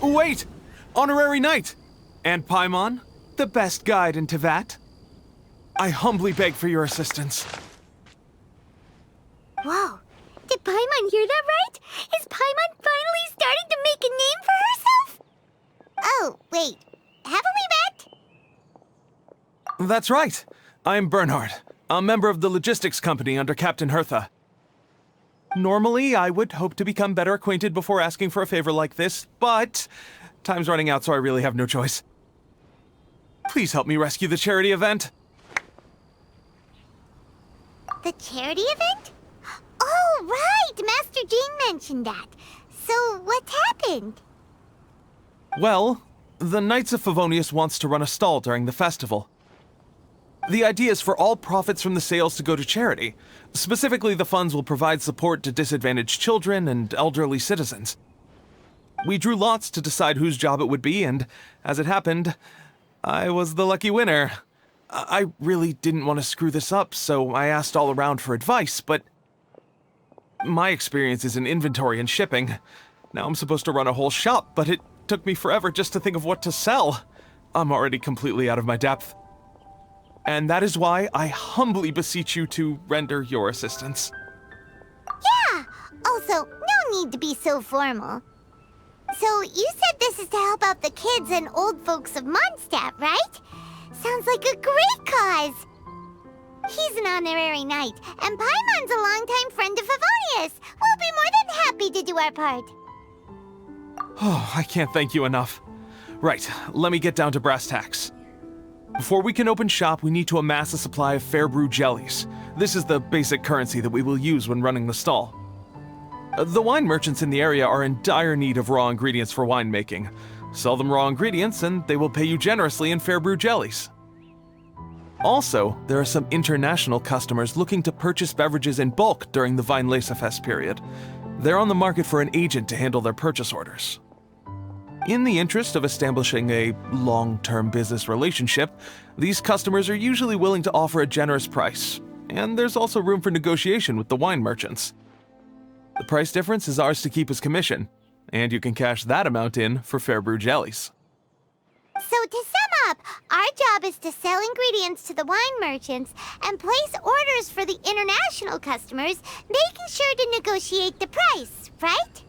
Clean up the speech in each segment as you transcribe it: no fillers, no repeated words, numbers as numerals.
Wait! Honorary Knight! And Paimon, the best guide in Tevat. I humbly beg for your assistance. Whoa! Did Paimon hear that right? Is Paimon finally starting to make a name for herself? Oh, wait. Haven't we met? That's right. I'm Bernhard, a member of the logistics company under Captain Hertha. Normally, I would hope to become better acquainted before asking for a favor like this, but time's running out, so I really have no choice. Please help me rescue the charity event. The charity event? Oh, right! Master Jean mentioned that. So, what's happened? Well, the Knights of Favonius wants to run a stall during the festival. The idea is for all profits from the sales to go to charity. Specifically, the funds will provide support to disadvantaged children and elderly citizens. We drew lots to decide whose job it would be, and as it happened, I was the lucky winner. I really didn't want to screw this up, so I asked all around for advice, but my experience is in inventory and shipping. Now I'm supposed to run a whole shop, but it took me forever just to think of what to sell. I'm already completely out of my depth. And that is why I humbly beseech you to render your assistance. Yeah! Also, no need to be so formal. So, you said this is to help out the kids and old folks of Mondstadt, right? Sounds like a great cause! He's an honorary knight, and Paimon's a longtime friend of Favonius. We'll be more than happy to do our part. Oh, I can't thank you enough. Right, let me get down to brass tacks. Before we can open shop, we need to amass a supply of fair brew jellies. This is the basic currency that we will use when running the stall. The wine merchants in the area are in dire need of raw ingredients for winemaking. Sell them raw ingredients and they will pay you generously in fair brew jellies. Also, there are some international customers looking to purchase beverages in bulk during the Weinlesefest period. They're on the market for an agent to handle their purchase orders. In the interest of establishing a long-term business relationship, these customers are usually willing to offer a generous price, and there's also room for negotiation with the wine merchants. The price difference is ours to keep as commission, and you can cash that amount in for fair brew jellies. So to sum up, our job is to sell ingredients to the wine merchants and place orders for the international customers, making sure to negotiate the price, right?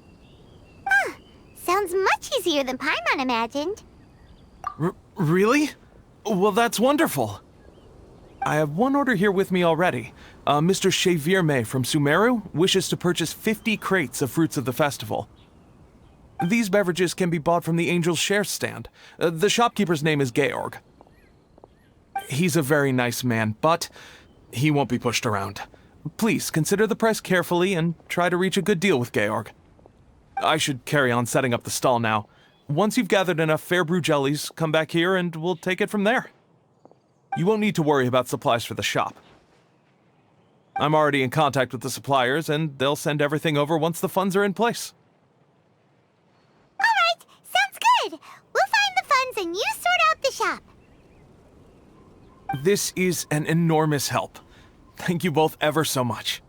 Huh. Sounds much easier than Paimon imagined. Really? Well, that's wonderful. I have one order here with me already. Mr. Chevirme from Sumeru wishes to purchase 50 crates of fruits of the festival. These beverages can be bought from the Angel's Share stand. The shopkeeper's name is Georg. He's a very nice man, but he won't be pushed around. Please consider the price carefully and try to reach a good deal with Georg. I should carry on setting up the stall now. Once you've gathered enough fair brew jellies, come back here and we'll take it from there. You won't need to worry about supplies for the shop. I'm already in contact with the suppliers, and they'll send everything over once the funds are in place. All right, sounds good. We'll find the funds and you sort out the shop. This is an enormous help. Thank you both ever so much.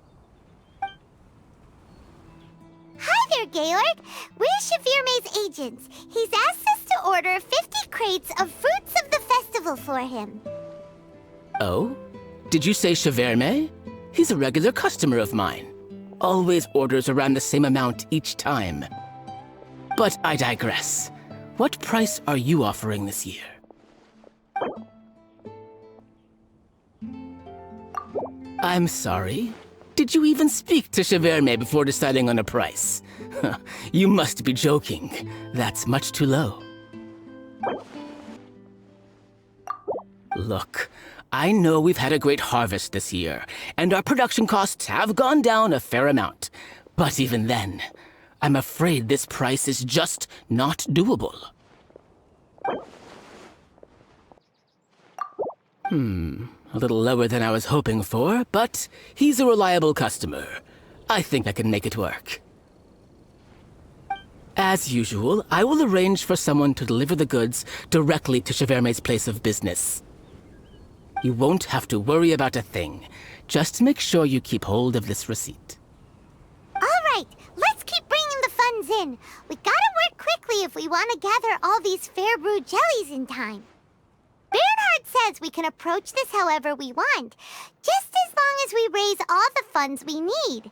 Hi there, Georg. We're Chevirme's agents. He's asked us to order 50 crates of fruits of the festival for him. Oh? Did you say Chevirme? He's a regular customer of mine. Always orders around the same amount each time. But I digress. What price are you offering this year? I'm sorry. Did you even speak to Chevirme before deciding on a price? You must be joking. That's much too low. Look, I know we've had a great harvest this year, and our production costs have gone down a fair amount. But even then, I'm afraid this price is just not doable. A little lower than I was hoping for, but he's a reliable customer. I think I can make it work. As usual, I will arrange for someone to deliver the goods directly to Chevirme's place of business. You won't have to worry about a thing. Just make sure you keep hold of this receipt. All right, let's keep bringing the funds in. We gotta work quickly exactly if we want to gather all these fair brew jellies in time. Bernhard says we can approach this however we want, just as long as we raise all the funds we need.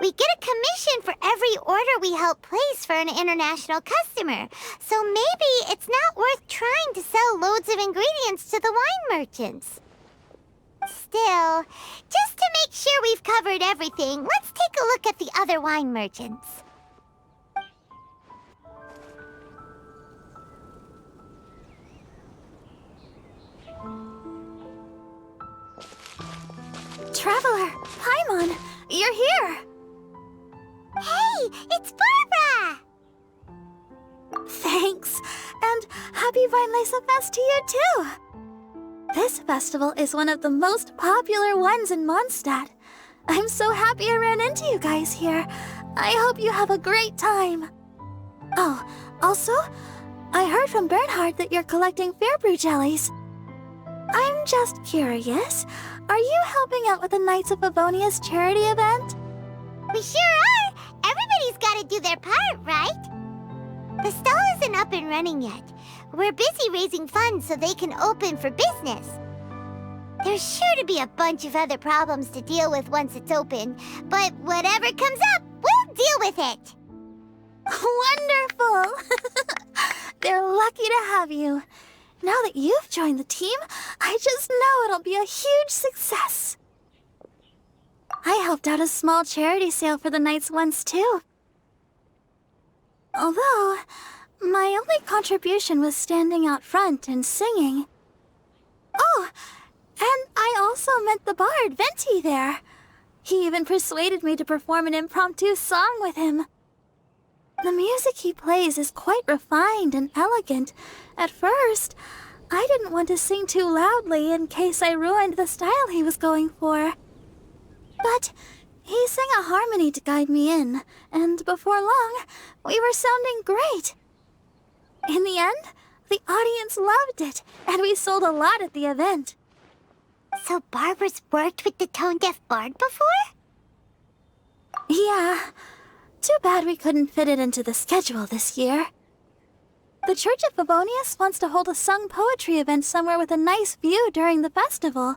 We get a commission for every order we help place for an international customer, so maybe it's not worth trying to sell loads of ingredients to the wine merchants. Still, just to make sure we've covered everything, let's take a look at the other wine merchants. Traveler, Paimon, you're here! Hey, it's Barbara! Thanks, and happy Weinlese Fest to you too! This festival is one of the most popular ones in Mondstadt. I'm so happy I ran into you guys here. I hope you have a great time. Oh, also, I heard from Bernhard that you're collecting Fairbrew jellies. I'm just curious, are you helping out with the Knights of Favonia's charity event? We sure are! Everybody's gotta do their part, right? The stall isn't up and running yet. We're busy raising funds so they can open for business. There's sure to be a bunch of other problems to deal with once it's open, but whatever comes up, we'll deal with it. Wonderful! They're lucky to have you. Now that you've joined the team, I just know it'll be a huge success. I helped out a small charity sale for the Knights once too. Although, my only contribution was standing out front and singing. Oh, and I also met the bard, Venti, there. He even persuaded me to perform an impromptu song with him. The music he plays is quite refined and elegant. At first, I didn't want to sing too loudly in case I ruined the style he was going for. But he sang a harmony to guide me in, and before long, we were sounding great. In the end, the audience loved it, and we sold a lot at the event. So Barbara's worked with the tone-deaf bard before? Yeah. Too bad we couldn't fit it into the schedule this year. The Church of Favonius wants to hold a sung poetry event somewhere with a nice view during the festival,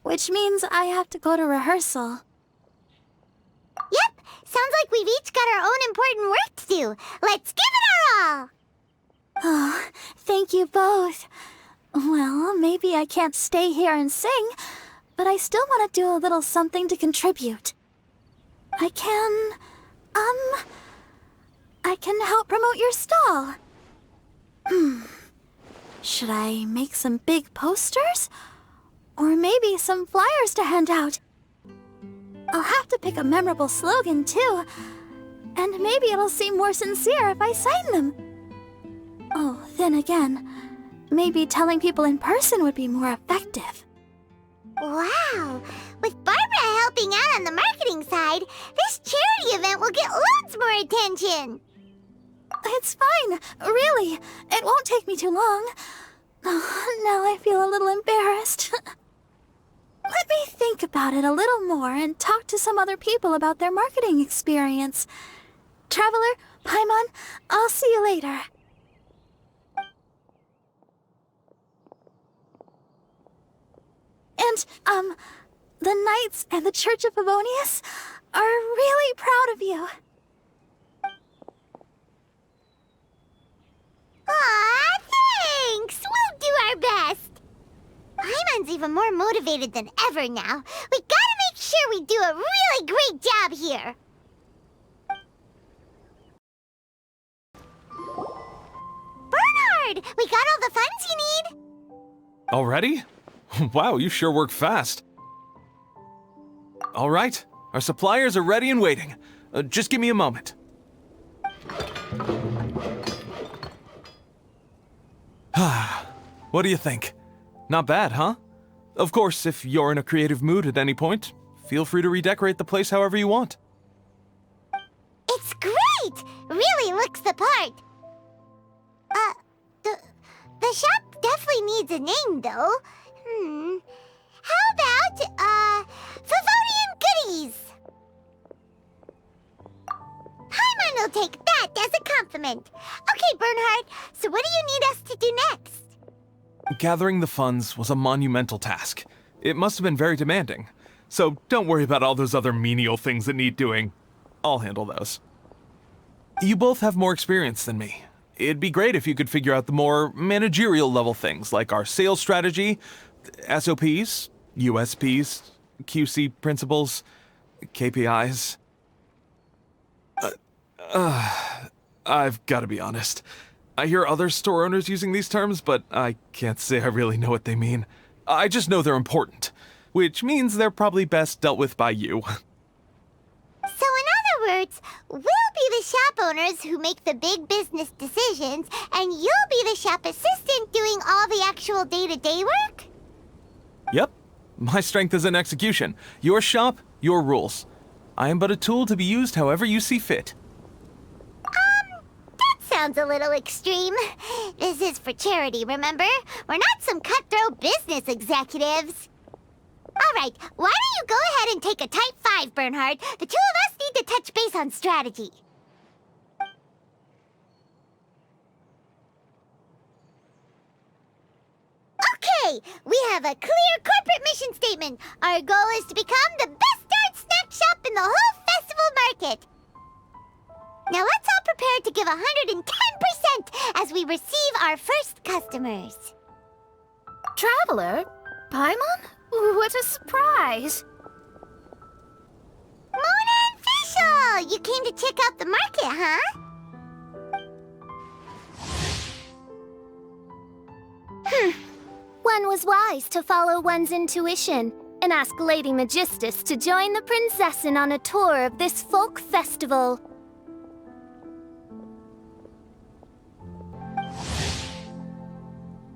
which means I have to go to rehearsal. Yep, sounds like we've each got our own important work to do. Let's give it our all! Oh, thank you both. Well, maybe I can't stay here and sing, but I still want to do a little something to contribute. I can help promote your stall. Should I make some big posters? Or maybe some flyers to hand out? I'll have to pick a memorable slogan, too. And maybe it'll seem more sincere if I sign them. Oh, then again, maybe telling people in person would be more effective. Wow! With Barbara helping out on the marketing side, this charity event will get loads more attention! It's fine, really. It won't take me too long. Oh, now I feel a little embarrassed. Let me think about it a little more and talk to some other people about their marketing experience. Traveler, Paimon, I'll see you later. And, the Knights and the Church of Favonius are really proud of you. Aw, thanks! We'll do our best! Paimon's even more motivated than ever now. We gotta make sure we do a really great job here! Bernhard! We got all the funds you need! Already? Wow, you sure work fast. All right, our suppliers are ready and waiting. Just give me a moment. What do you think? Not bad, huh? Of course, if you're in a creative mood at any point, feel free to redecorate the place however you want. It's great! Really looks the part. The shop definitely needs a name, though. How about, Favonian Goodies? Paimon will take that! that as a compliment. Okay, Bernhard, so what do you need us to do next? Gathering the funds was a monumental task. It must have been very demanding. So don't worry about all those other menial things that need doing. I'll handle those. You both have more experience than me. It'd be great if you could figure out the more managerial level things like our sales strategy, SOPs, USPs, QC principles, KPIs. I've got to be honest. I hear other store owners using these terms, but I can't say I really know what they mean. I just know they're important, which means they're probably best dealt with by you. So in other words, we'll be the shop owners who make the big business decisions, and you'll be the shop assistant doing all the actual day-to-day work? Yep. My strength is in execution. Your shop, your rules. I am but a tool to be used however you see fit. That sounds a little extreme. This is for charity, remember? We're not some cutthroat business executives. All right, why don't you go ahead and take a type 5, Bernhard? The two of us need to touch base on strategy. Okay, we have a clear corporate mission statement. Our goal is to become the best darn snack shop in the whole festival market. Now let's all prepare to give 110% as we receive our first customers. Traveler? Paimon? What a surprise! Mona and Fischl! You came to check out the market, huh? One was wise to follow one's intuition and ask Lady Magistus to join the Prinzessin on a tour of this folk festival.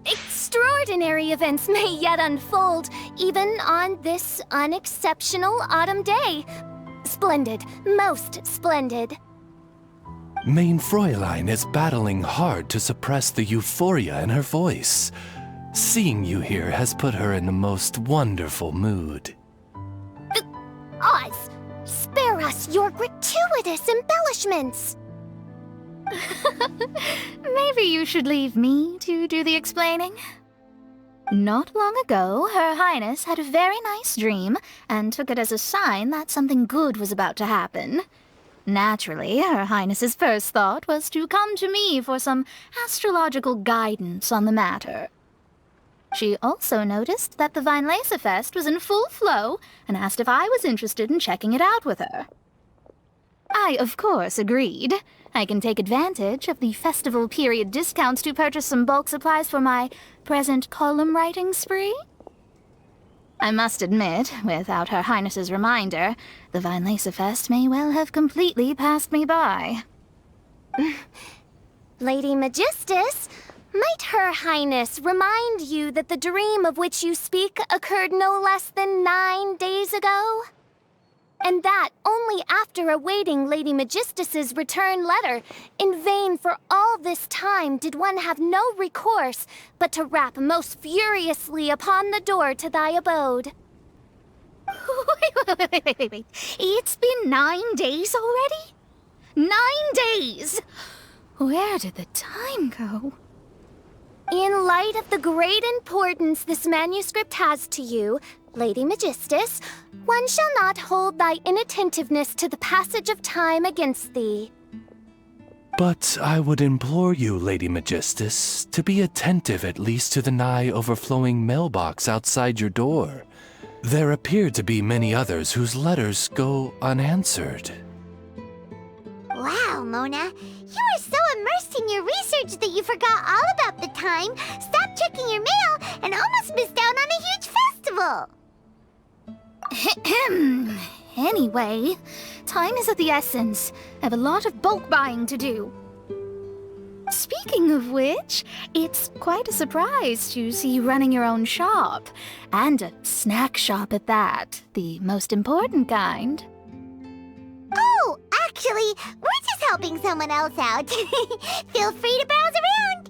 Extraordinary events may yet unfold, even on this unexceptional autumn day. Splendid, most splendid. Mein Fräulein is battling hard to suppress the euphoria in her voice. Seeing you here has put her in the most wonderful mood. Oz, spare us your gratuitous embellishments! Maybe you should leave me to do the explaining. Not long ago, Her Highness had a very nice dream and took it as a sign that something good was about to happen. Naturally, Her Highness's first thought was to come to me for some astrological guidance on the matter. She also noticed that the Weinlesefest was in full flow and asked if I was interested in checking it out with her. I, of course, agreed. I can take advantage of the festival period discounts to purchase some bulk supplies for my present column writing spree. I must admit, without Her Highness's reminder, the Weinlesefest may well have completely passed me by. Lady Magistus, might Her Highness remind you that the dream of which you speak occurred no less than 9 days ago? And that only after awaiting Lady Magistus's return letter. In vain for all this time did one have no recourse but to rap most furiously upon the door to thy abode. Wait. It's been 9 days already? 9 days! Where did the time go? In light of the great importance this manuscript has to you, Lady Magistus, one shall not hold thy inattentiveness to the passage of time against thee. But I would implore you, Lady Magistus, to be attentive at least to the nigh overflowing mailbox outside your door. There appear to be many others whose letters go unanswered. Wow, Mona. You are so immersed in your research that you forgot all about the time, stopped checking your mail, and almost missed out on a huge festival. Anyway, time is of the essence. I have a lot of bulk buying to do. Speaking of which, it's quite a surprise to see you running your own shop. And a snack shop at that, the most important kind. Oh, actually, we're just helping someone else out. Feel free to browse around.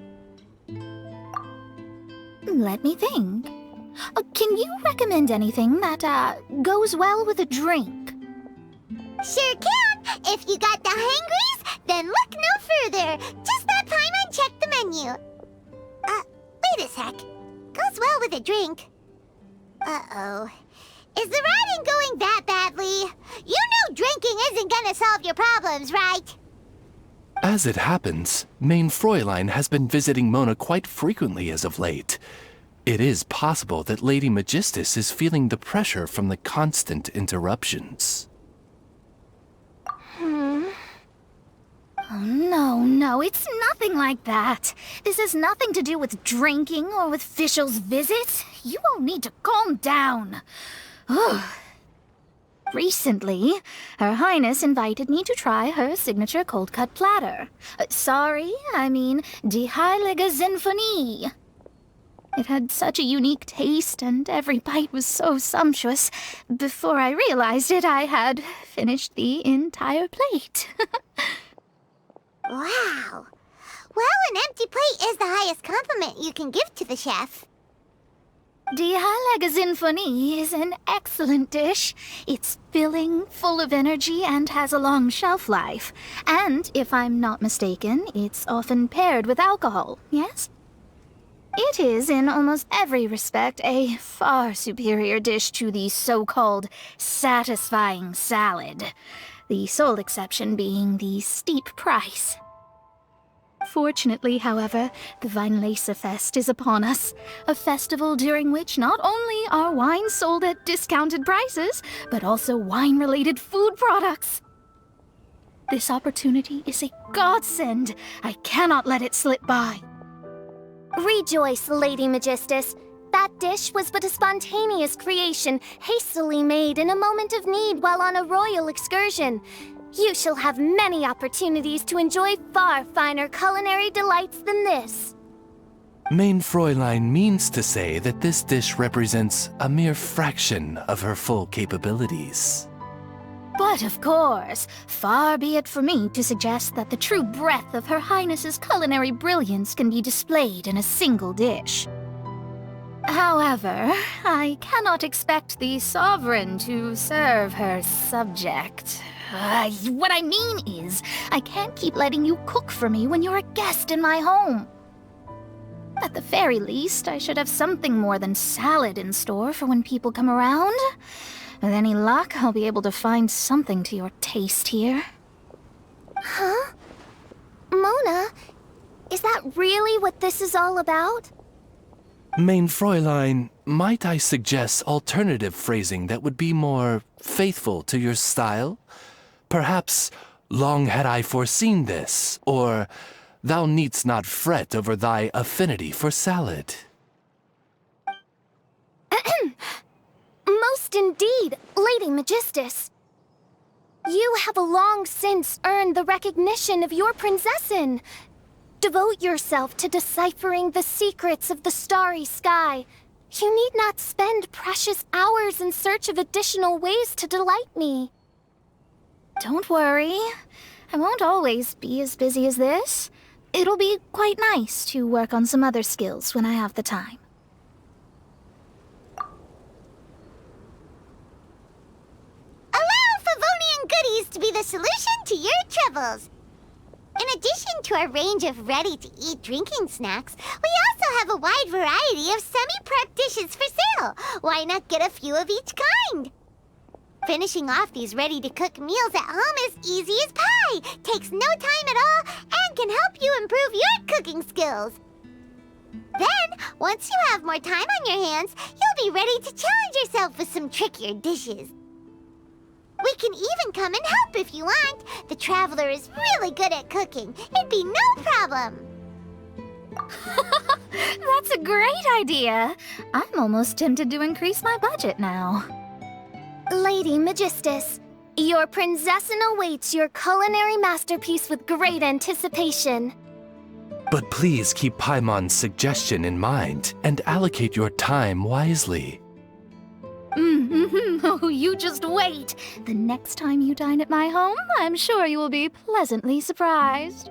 Let me think. Can you recommend anything that, goes well with a drink? Sure can. If you got the hangries, Then look no further. Just let Paimon check the menu. Wait a sec. Goes well with a drink. Uh-oh. Is the riding going that badly? You know drinking isn't gonna solve your problems, right? As it happens, Main Fräulein has been visiting Mona quite frequently as of late. It is possible that Lady Magistus is feeling the pressure from the constant interruptions. Oh, no, it's nothing like that. This has nothing to do with drinking or with Fischl's visits. You all need to calm down. Recently, Her Highness invited me to try her signature cold-cut platter. Die Heilige Sinfonie. It had such a unique taste, and every bite was so sumptuous. Before I realized it, I had finished the entire plate. Wow. Well, an empty plate is the highest compliment you can give to the chef. Die Heilige Sinfonie is an excellent dish. It's filling, full of energy, and has a long shelf life. And, if I'm not mistaken, it's often paired with alcohol, yes? It is, in almost every respect, a far superior dish to the so-called satisfying salad. The sole exception being the steep price. Fortunately, however, the Weinlese-Fest is upon us, a festival during which not only are wines sold at discounted prices, but also wine-related food products. This opportunity is a godsend. I cannot let it slip by. Rejoice, Lady Magistus. That dish was but a spontaneous creation, hastily made in a moment of need while on a royal excursion. You shall have many opportunities to enjoy far finer culinary delights than this. Main Fräulein means to say that this dish represents a mere fraction of her full capabilities. But of course, far be it for me to suggest that the true breadth of Her Highness's culinary brilliance can be displayed in a single dish. However, I cannot expect the sovereign to serve her subject. What I mean is, I can't keep letting you cook for me when you're a guest in my home. At the very least, I should have something more than salad in store for when people come around. With any luck, I'll be able to find something to your taste here. Huh? Mona, is that really what this is all about? Main Fräulein, might I suggest alternative phrasing that would be more faithful to your style? Perhaps, long had I foreseen this, or thou needst not fret over thy affinity for salad. Most indeed, Lady Magistus. You have long since earned the recognition of your Prinzessin. Devote yourself to deciphering the secrets of the starry sky. You need not spend precious hours in search of additional ways to delight me. Don't worry. I won't always be as busy as this. It'll be quite nice to work on some other skills when I have the time. Allow Favonian goodies to be the solution to your troubles. In addition to our range of ready-to-eat drinking snacks, we also have a wide variety of semi-prep dishes for sale. Why not get a few of each kind? Finishing off these ready-to-cook meals at home is easy as pie, takes no time at all, and can help you improve your cooking skills. Then, once you have more time on your hands, you'll be ready to challenge yourself with some trickier dishes. We can even come and help if you want. The Traveler is really good at cooking. It'd be no problem. That's a great idea. I'm almost tempted to increase my budget now. Lady Magistus, your Prinzessin awaits your culinary masterpiece with great anticipation. But please keep Paimon's suggestion in mind and allocate your time wisely. Oh, you just wait. The next time you dine at my home, I'm sure you will be pleasantly surprised.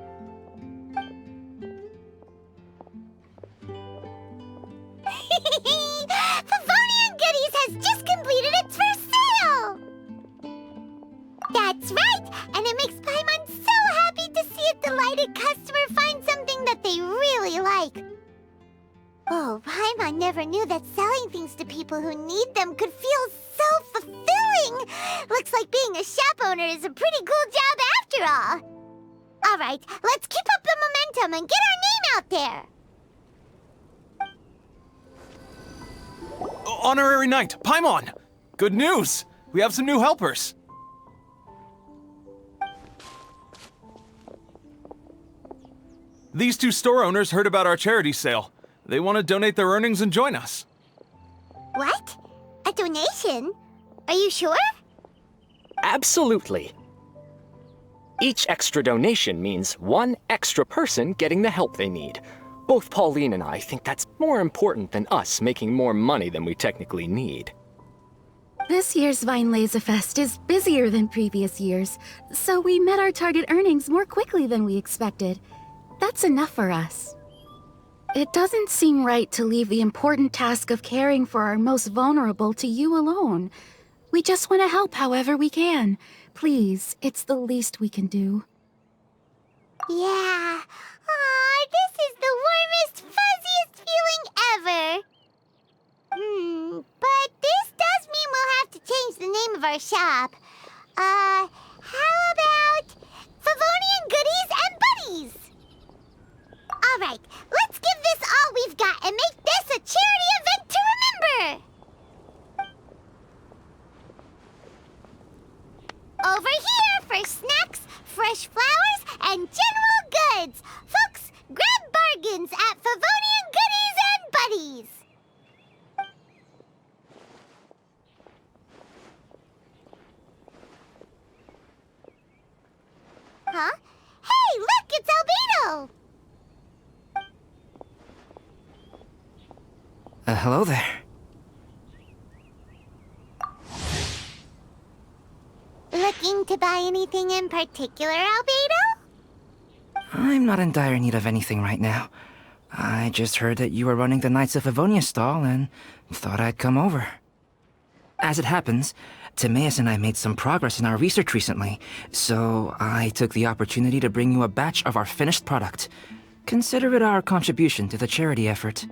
Favonian Goodies has just completed its first sale! That's That's right! And it makes Paimon so happy to see a delighted customer find something that they really like. Oh, Paimon never knew that selling things to people who need them could feel so fulfilling! Looks like being a shop owner is a pretty cool job after all! Alright, let's keep up the momentum and get our name out there! Honorary Knight, Paimon! Good news! We have some new helpers! These two store owners heard about our charity sale. They want to donate their earnings and join us. What? A donation? Are you sure? Absolutely. Each extra donation means one extra person getting the help they need. Both Pauline and I think that's more important than us making more money than we technically need. This year's Vine Laser Fest is busier than previous years, so we met our target earnings more quickly than we expected. That's enough for us. It doesn't seem right to leave the important task of caring for our most vulnerable to you alone. We just want to help however we can. Please, it's the least we can do. Yeah. Aw, this is the warmest, fuzziest feeling ever. But this does mean we'll have to change the name of our shop. How about Favonian Goodies and Buddies? Alright, let's give this all we've got and make this a charity event to remember! Over here for snacks, fresh flowers, and general goods! Folks, grab bargains at Favonian Goodies and Buddies! Huh? Hey, look, it's Albedo! Hello there. Looking to buy anything in particular, Albedo? I'm not in dire need of anything right now. I just heard that you were running the Knights of Avonia stall and thought I'd come over. As it happens, Timaeus and I made some progress in our research recently, so I took the opportunity to bring you a batch of our finished product. Consider it our contribution to the charity effort.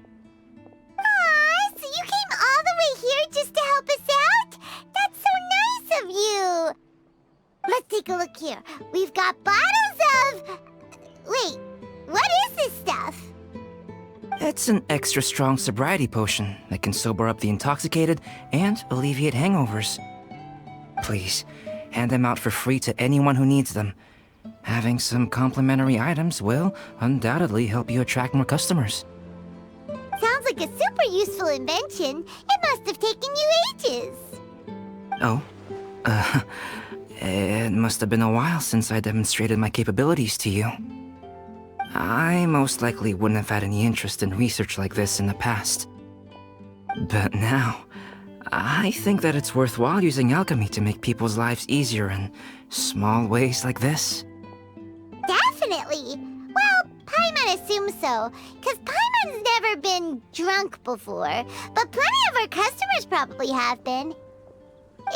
Aw, so you came all the way here just to help us out? That's so nice of you! Let's take a look here. We've got bottles of... Wait, what is this stuff? It's an extra strong sobriety potion that can sober up the intoxicated and alleviate hangovers. Please, hand them out for free to anyone who needs them. Having some complimentary items will undoubtedly help you attract more customers. Sounds like a super useful invention. It must have taken you ages. Oh, it must have been a while since I demonstrated my capabilities to you. I most likely wouldn't have had any interest in research like this in the past. But now, I think that it's worthwhile using alchemy to make people's lives easier in small ways like this. Definitely. Well, Paimon assumes so, because Paimon's never been drunk before, but plenty of our customers probably have been.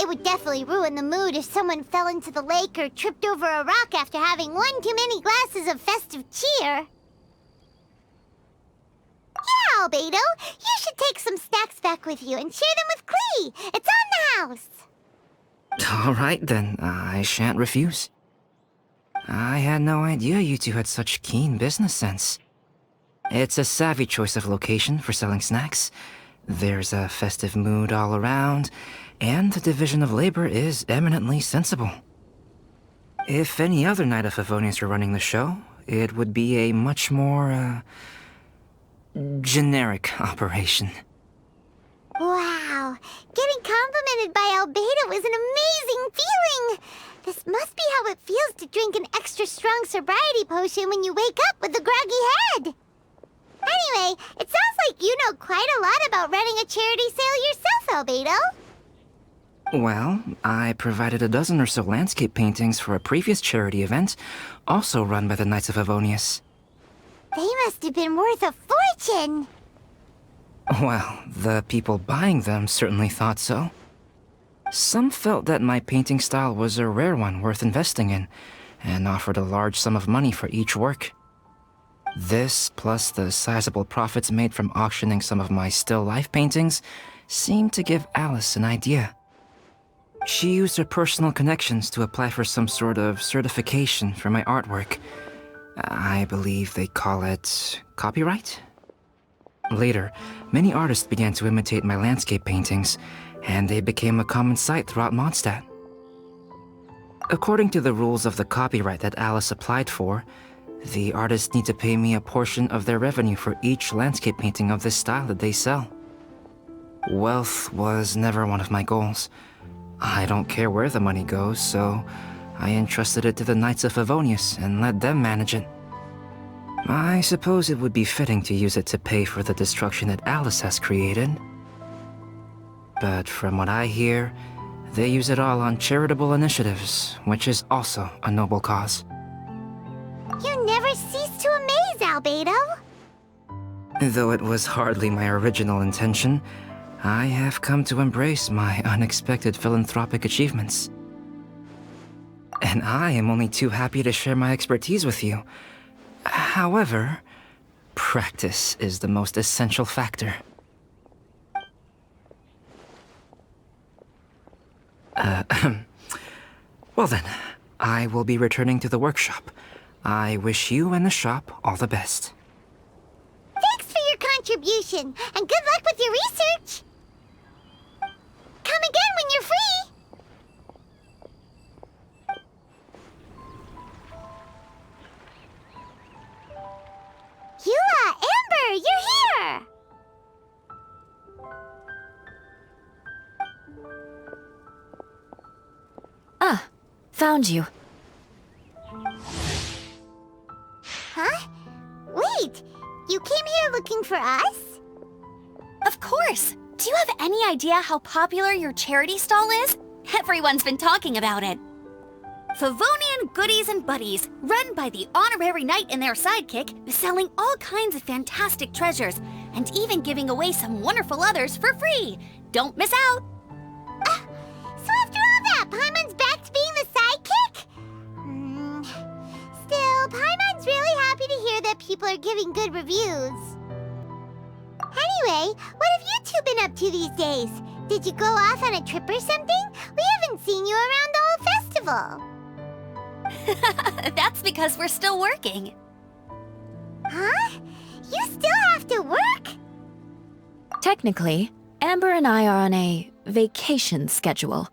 It would definitely ruin the mood if someone fell into the lake or tripped over a rock after having one too many glasses of festive cheer. Yeah, Albedo, you should take some snacks back with you and share them with Klee. It's on the house. All right then, I shan't refuse. I had no idea you two had such keen business sense. It's a savvy choice of location for selling snacks. There's a festive mood all around, and the division of labor is eminently sensible. If any other Knight of Favonius were running the show, it would be a much more, generic operation. Wow, getting complimented by Albedo is an amazing feeling! This must be how it feels to drink an extra strong sobriety potion when you wake up with a groggy head! Anyway, it sounds like you know quite a lot about running a charity sale yourself, Albedo. Well, I provided a dozen or so landscape paintings for a previous charity event, also run by the Knights of Favonius. They must have been worth a fortune! Well, the people buying them certainly thought so. Some felt that my painting style was a rare one worth investing in, and offered a large sum of money for each work. This, plus the sizable profits made from auctioning some of my still life paintings, seemed to give Alice an idea. She used her personal connections to apply for some sort of certification for my artwork. I believe they call it copyright? Later, many artists began to imitate my landscape paintings, and they became a common sight throughout Mondstadt. According to the rules of the copyright that Alice applied for, the artists need to pay me a portion of their revenue for each landscape painting of this style that they sell. Wealth was never one of my goals. I don't care where the money goes, so I entrusted it to the Knights of Favonius and let them manage it. I suppose it would be fitting to use it to pay for the destruction that Alice has created. But from what I hear, they use it all on charitable initiatives, which is also a noble cause. You never cease to amaze, Albedo. Though it was hardly my original intention, I have come to embrace my unexpected philanthropic achievements. And I am only too happy to share my expertise with you. However, practice is the most essential factor. Well then, I will be returning to the workshop. I wish you and the shop all the best. Thanks for your contribution, and good luck with your research. Come again when you're free. Eula, Amber, you're here! Ah, found you. Huh? Wait, you came here looking for us? Of course! Do you have any idea how popular your charity stall is? Everyone's been talking about it. Favonian Goodies and Buddies, run by the honorary knight and their sidekick, is selling all kinds of fantastic treasures, and even giving away some wonderful others for free. Don't miss out! So after all that, Paimon's back to being the sidekick? Still, Paimon's really happy to hear that people are giving good reviews. Anyway, what have you two been up to these days? Did you go off on a trip or something? We haven't seen you around the whole festival. That's because we're still working. Huh? You still have to work? Technically, Amber and I are on a vacation schedule.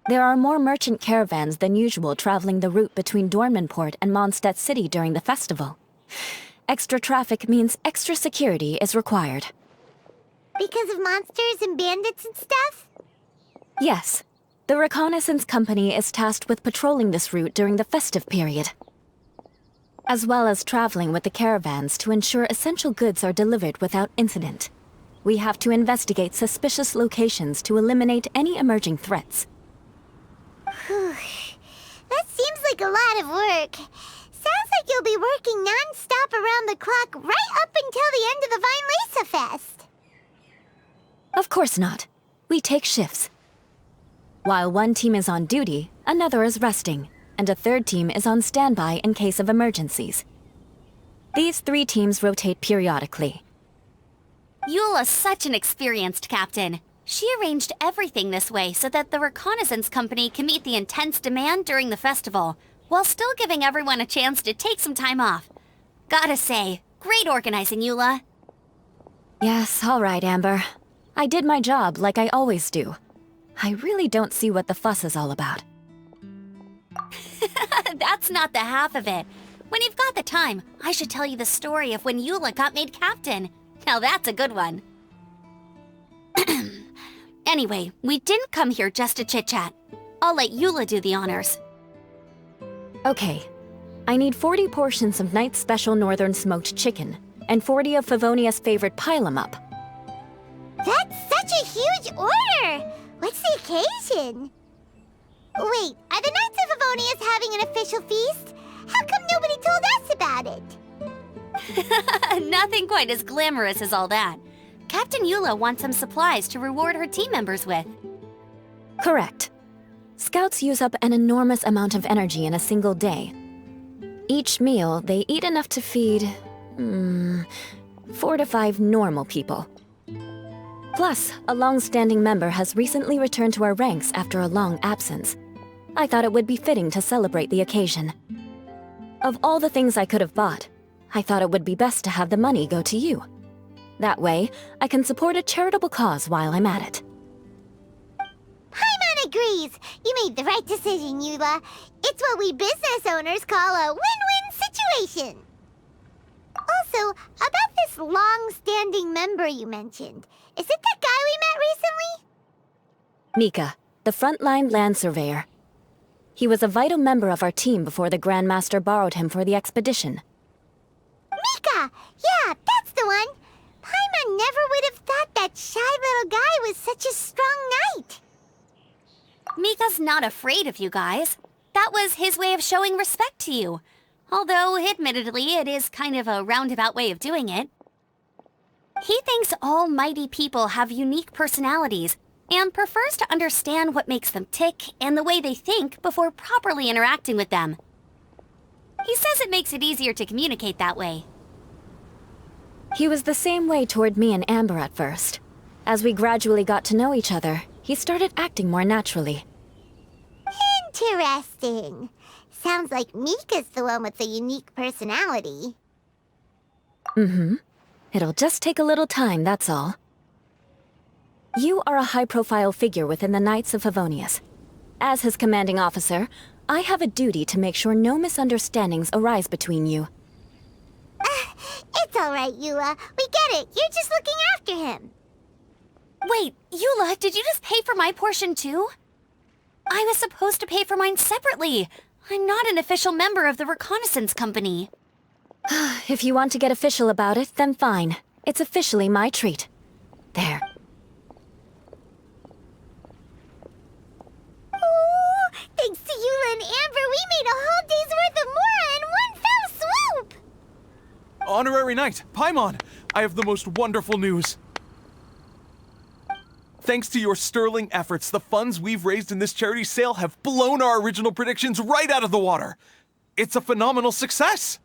There are more merchant caravans than usual traveling the route between Dormanport and Mondstadt City during the festival. Extra traffic means extra security is required. Because of monsters and bandits and stuff? Yes. The reconnaissance company is tasked with patrolling this route during the festive period, as well as traveling with the caravans to ensure essential goods are delivered without incident. We have to investigate suspicious locations to eliminate any emerging threats. That seems like a lot of work. Sounds like you'll be working non-stop around the clock right up until the end of the Vine Lesa Fest. Of course not. We take shifts. While one team is on duty, another is resting, and a third team is on standby in case of emergencies. These 3 teams rotate periodically. Eula's such an experienced captain. She arranged everything this way so that the reconnaissance company can meet the intense demand during the festival, while still giving everyone a chance to take some time off. Gotta say, great organizing, Eula. Yes, all right, Amber. I did my job like I always do. I really don't see what the fuss is all about. That's not the half of it. When you've got the time, I should tell you the story of when Eula got made captain. Now that's a good one. Anyway, we didn't come here just to chit-chat. I'll let Eula do the honors. Okay. I need 40 portions of Knight's Special Northern Smoked Chicken, and 40 of Favonia's favorite pile-em-up. That's such a huge order! What's the occasion? Wait, are the Knights of Favonius having an official feast? How come nobody told us about it? Nothing quite as glamorous as all that. Captain Eula wants some supplies to reward her team members with. Correct. Scouts use up an enormous amount of energy in a single day. Each meal, they eat enough to feed 4 to 5 normal people. Plus, a long-standing member has recently returned to our ranks after a long absence. I thought it would be fitting to celebrate the occasion. Of all the things I could have bought, I thought it would be best to have the money go to you. That way, I can support a charitable cause while I'm at it. Paimon agrees! You made the right decision, Eula. It's what we business owners call a win-win situation. Also, about this long-standing member you mentioned, is it the guy we met recently? Mika, the frontline land surveyor. He was a vital member of our team before the Grandmaster borrowed him for the expedition. Mika! Yeah, that's the one! Paimon never would have thought that shy little guy was such a strong knight. Mika's not afraid of you guys. That was his way of showing respect to you. Although, admittedly, it is kind of a roundabout way of doing it. He thinks all mighty people have unique personalities, and prefers to understand what makes them tick and the way they think before properly interacting with them. He says it makes it easier to communicate that way. He was the same way toward me and Amber at first. As we gradually got to know each other, he started acting more naturally. Interesting. Sounds like Mika's the one with the unique personality. Mm-hmm. It'll just take a little time, that's all. You are a high-profile figure within the Knights of Favonius. As his commanding officer, I have a duty to make sure no misunderstandings arise between you. It's all right, Eula. We get it. You're just looking after him. Wait, Eula, did you just pay for my portion too? I was supposed to pay for mine separately. I'm not an official member of the reconnaissance company. If you want to get official about it, then fine. It's officially my treat. There. Oh, thanks to Eula and Amber, we made a whole day's worth of Mora in one fell swoop! Honorary Knight, Paimon, I have the most wonderful news. Thanks to your sterling efforts, the funds we've raised in this charity sale have blown our original predictions right out of the water. It's a phenomenal success!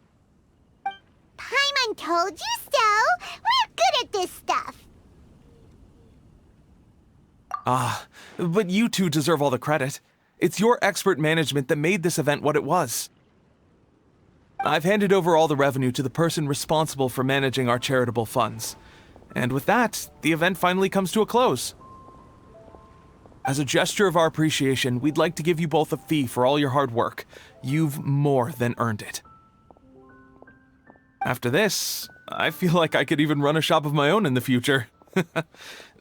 Paimon told you so! We're good at this stuff! But you two deserve all the credit. It's your expert management that made this event what it was. I've handed over all the revenue to the person responsible for managing our charitable funds. And with that, the event finally comes to a close. As a gesture of our appreciation, we'd like to give you both a fee for all your hard work. You've more than earned it. After this, I feel like I could even run a shop of my own in the future.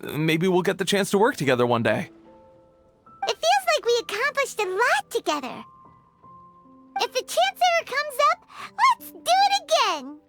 Maybe we'll get the chance to work together one day. It feels like we accomplished a lot together. If the chance ever comes up, let's do it again!